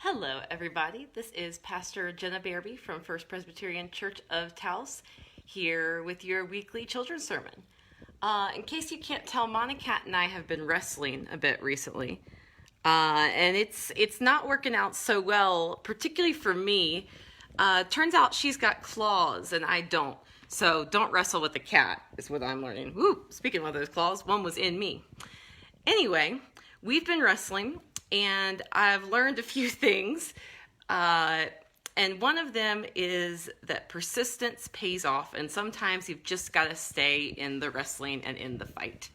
Hello, everybody. This is Pastor Ginna from First Presbyterian Church of Taos, here with your weekly children's sermon. In case you can't tell, Monica and I have been wrestling a bit recently, and it's not working out so well, particularly for me. Turns out she's got claws and I don't, so don't wrestle with the cat is what I'm learning. Woo! Speaking of those claws, one was in me. Anyway, we've been wrestling. And I've learned a few things, and one of them is that persistence pays off, and sometimes you've just got to stay in the wrestling and in the fight.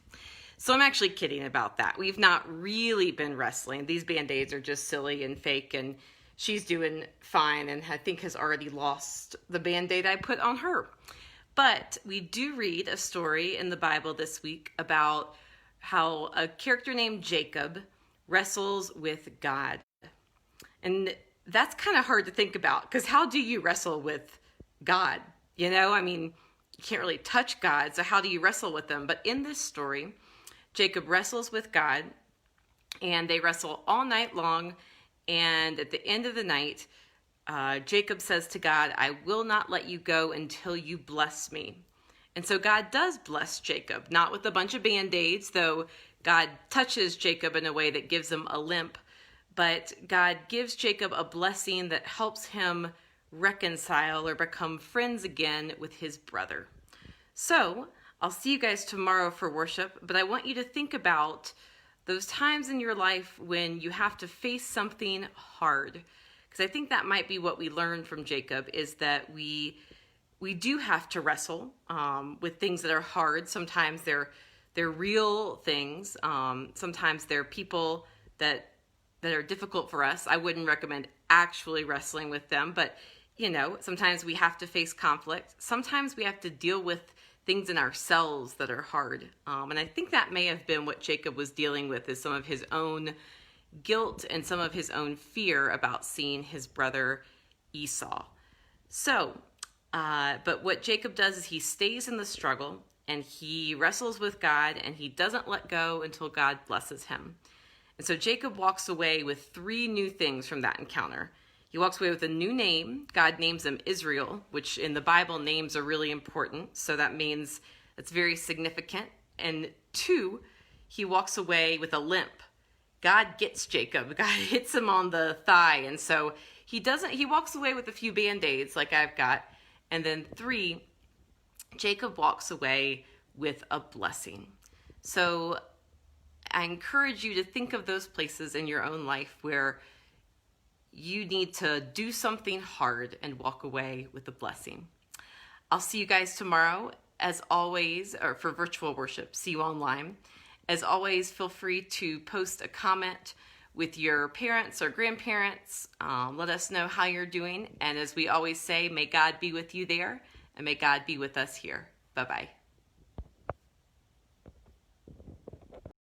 So I'm actually kidding about that. We've not really been wrestling. These Band-Aids are just silly and fake, and she's doing fine and I think has already lost the Band-Aid I put on her. But we do read a story in the Bible this week about how a character named Jacob wrestles with God. And that's kind of hard to think about, because how do you wrestle with God? You can't really touch God, so how do you wrestle with him? But in this story, Jacob wrestles with God, and they wrestle all night long, and at the end of the night, Jacob says to God, "I will not let you go until you bless me." And so God does bless Jacob, not with a bunch of Band-Aids, though God touches Jacob in a way that gives him a limp, but God gives Jacob a blessing that helps him reconcile or become friends again with his brother. So I'll see you guys tomorrow for worship, but I want you to think about those times in your life when you have to face something hard, because I think that might be what we learned from Jacob, is that we do have to wrestle with things that are hard. Sometimes they're real things. Sometimes they're people that are difficult for us. I wouldn't recommend actually wrestling with them, but sometimes we have to face conflict. Sometimes we have to deal with things in ourselves that are hard. And I think that may have been what Jacob was dealing with, is some of his own guilt and some of his own fear about seeing his brother Esau. So, but what Jacob does is he stays in the struggle, and he wrestles with God, and he doesn't let go until God blesses him. And so Jacob walks away with 3 new things from that encounter. He walks away with a new name. God names him Israel, which in the Bible, names are really important. So that means it's very significant. And 2, he walks away with a limp. God gets Jacob. God hits him on the thigh. And so he walks away with a few Band-Aids like I've got. And then 3, Jacob walks away with a blessing. So I encourage you to think of those places in your own life where you need to do something hard and walk away with a blessing. I'll see you guys tomorrow, as always, or for virtual worship. See you online. As always, feel free to post a comment with your parents or grandparents. Let us know how you're doing. And as we always say, may God be with you there, and may God be with us here. Bye-bye.